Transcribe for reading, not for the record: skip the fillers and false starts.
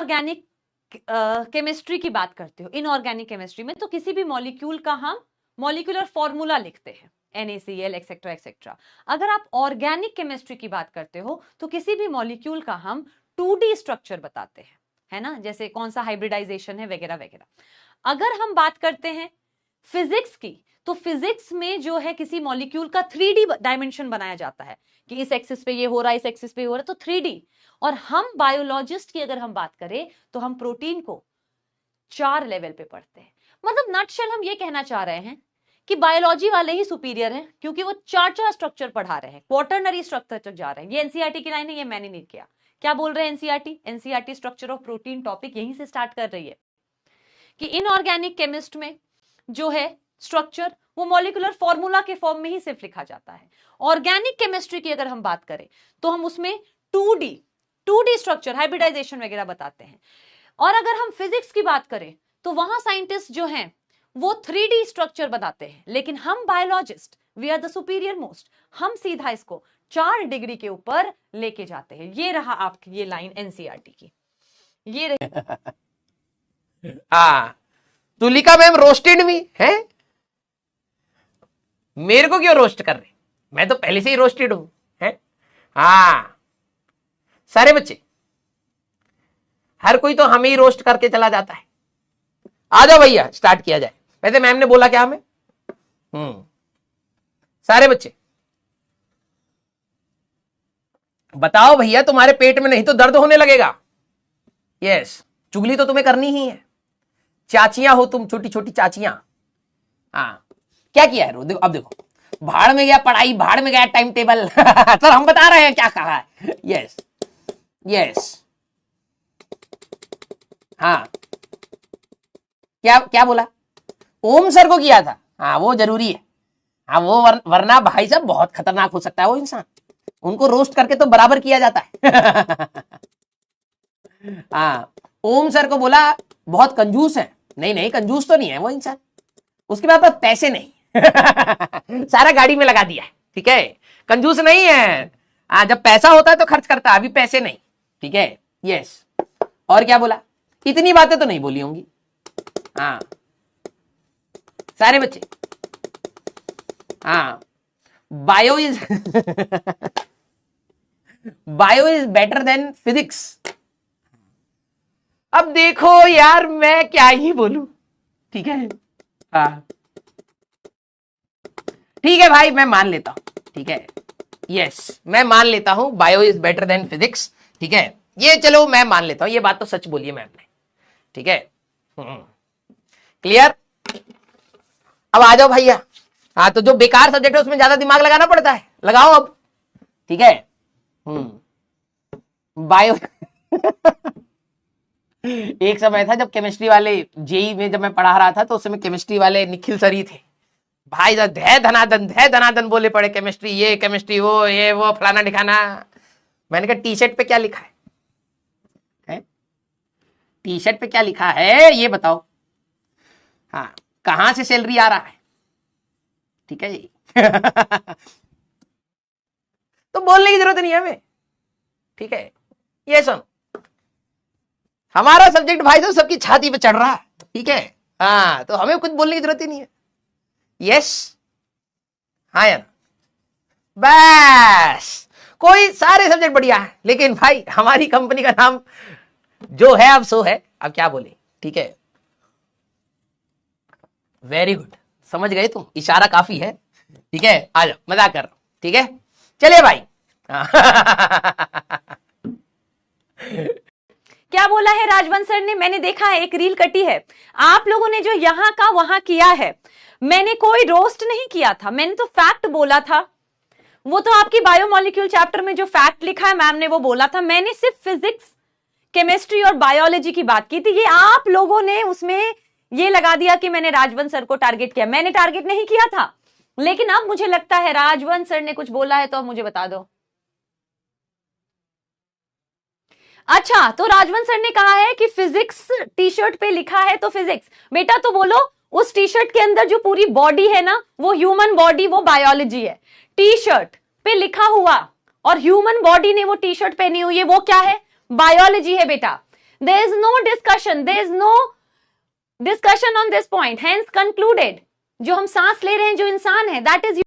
Organic chemistry की बात करते हो, इनऑर्गेनिक केमिस्ट्री में, तो किसी भी मॉलिक्यूल का हम मॉलिक्यूलर फॉर्मूला लिखते हैं, NaCl एक्सेट्रा एक्सेट्रा। अगर आप ऑर्गेनिक केमिस्ट्री की बात करते हो तो किसी भी मॉलिक्यूल का हम 2D स्ट्रक्चर बताते हैं, है ना, जैसे कौन सा हाइब्रिडाइजेशन है वगैरह वगैरह। अगर हम बात करते हैं फिजिक्स की, तो फिजिक्स में जो है किसी मॉलिक्यूल का 3D डायमेंशन बनाया जाता है कि इस एक्सिस पे ये हो रहा है, इस एक्सिस पे ये हो रहा है, तो 3D। और हम बायोलॉजिस्ट की अगर हम बात करें तो हम प्रोटीन को 4 लेवल पे पढ़ते हैं। मतलब नटशेल हम ये कहना चाह रहे हैं कि बायोलॉजी वाले ही सुपीरियर हैं, क्योंकि वो 4 स्ट्रक्चर पढ़ा रहे हैं, क्वार्टरनरी स्ट्रक्चर तक जा रहे हैं। ये एनसीईआरटी की लाइन है, ये मैंने नहीं किया। क्या बोल रहे हैं NCERT structure of protein topic यहीं से स्टार्ट कर रही है कि इनऑर्गेनिक केमिस्ट में जो है स्ट्रक्चर वो मॉलिक्यूलर फॉर्मूला के फॉर्म में ही सिर्फ लिखा जाता है। ऑर्गेनिक केमिस्ट्री की अगर हम बात करें तो हम उसमें 2D स्ट्रक्चर, हाइब्रिडाइजेशन वगैरह बताते हैं। और अगर हम फिजिक्स की बात करें तो वहां साइंटिस्ट जो हैं वो 3D स्ट्रक्चर बताते हैं, लेकिन हम biologist, we are the superior most, हम सीधा इसको 4 डिग्री के ऊपर लेके जाते हैं। ये रहा आपकी ये लाइन एनसीईआरटी की, ये रही। हाँ, तुलिका मैम रोस्टेड मी है, मेरे को क्यों रोस्ट कर रहे, मैं तो पहले से ही रोस्टेड हूं, है। हाँ सारे बच्चे, हर कोई तो हमें ही रोस्ट करके चला जाता है। आ जाओ भैया, स्टार्ट किया जाए। वैसे मैम ने बोला क्या हमें? सारे बच्चे बताओ भैया, तुम्हारे पेट में नहीं तो दर्द होने लगेगा। यस, चुगली तो तुम्हें करनी ही है, चाचियां हो तुम, छोटी छोटी चाचियां। हाँ, क्या किया है? देखो अब, देखो भाड़ में गया पढ़ाई, भाड़ में गया टाइम टेबल। सर हम बता रहे हैं क्या कहा है। यस यस, हाँ क्या क्या बोला? ओम सर को किया था। हाँ वो जरूरी है, हाँ वो वरना भाई साहब बहुत खतरनाक हो सकता है वो इंसान, उनको रोस्ट करके तो बराबर किया जाता है। हाँ, ओम सर को बोला बहुत कंजूस है, नहीं नहीं कंजूस तो नहीं है वो इंसान, उसके पास पैसे नहीं। सारा गाड़ी में लगा दिया है, ठीक है, कंजूस नहीं है। हाँ, जब पैसा होता है तो खर्च करता है, अभी पैसे नहीं, ठीक है। यस, और क्या बोला? इतनी बातें तो नहीं बोली होंगी। हाँ सारे बच्चे, हाँ bio is bio is better than physics. अब देखो यार, मैं क्या ही बोलूं, ठीक है। हाँ ठीक है भाई, मैं मान लेता हूं, ठीक है। यस, मैं मान लेता हूं bio is better than physics, ठीक है। ये चलो मैं मान लेता हूं, ये बात तो सच बोली है मैम ने, ठीक है। क्लियर? अब आ जाओ भैया। हाँ, तो जो बेकार सब्जेक्ट है उसमें ज्यादा दिमाग लगाना पड़ता है, लगाओ अब, ठीक है। बायो एक समय था जब केमिस्ट्री वाले, जेई में जब मैं पढ़ा रहा था तो उस समय केमिस्ट्री वाले निखिल सर ही थे भाई, धै धनादन बोले पड़े, केमिस्ट्री ये, केमिस्ट्री वो, ये वो फलाना दिखाना। मैंने कहा टी शर्ट पे क्या लिखा है? टी शर्ट पे क्या लिखा है ये बताओ। हाँ, कहां से सैलरी आ रहा है, ठीक है जी। तो बोलने की जरूरत नहीं है हमें, ठीक है। ये सुन, हमारा सब्जेक्ट भाई साहब सबकी छाती पे चढ़ रहा है, ठीक है। हाँ, तो हमें कुछ बोलने की जरूरत ही नहीं है। यस, हाँ यार, बस कोई सारे सब्जेक्ट बढ़िया है, लेकिन भाई हमारी कंपनी का नाम जो है अब सो है, अब क्या बोले, ठीक है। वेरी गुड, समझ गए तुम, इशारा काफी है, ठीक है। आ जाओ, मजाक कर रहा हूं, ठीक है। चलिए भाई। क्या बोला है राजवंश सर ने? मैंने देखा है, एक रील कटी है, आप लोगों ने जो यहां का वहां किया है, मैंने कोई रोस्ट नहीं किया था, मैंने तो फैक्ट बोला था। वो तो आपकी बायोमोलिक्यूल चैप्टर में जो फैक्ट लिखा है मैम ने वो बोला था, मैंने सिर्फ फिजिक्स, केमिस्ट्री और बायोलॉजी की बात की थी। ये आप लोगों ने उसमें ये लगा दिया कि मैंने राजवंश सर को टारगेट किया, मैंने टारगेट नहीं किया था। लेकिन अब मुझे लगता है राजवंश सर ने कुछ बोला है, तो अब मुझे बता दो। अच्छा, तो राजवंश सर ने कहा है कि फिजिक्स टी शर्ट पे लिखा है तो फिजिक्स। बेटा तो बोलो, उस टी शर्ट के अंदर जो पूरी बॉडी है ना, वो ह्यूमन बॉडी, वो बायोलॉजी है। टी शर्ट पे लिखा हुआ और ह्यूमन बॉडी ने वो टी शर्ट पहनी हुई है, वो क्या है? बायोलॉजी है बेटा। There is no discussion, there is no discussion on this point, hence concluded. जो हम सांस ले रहे हैं, जो इंसान है, that is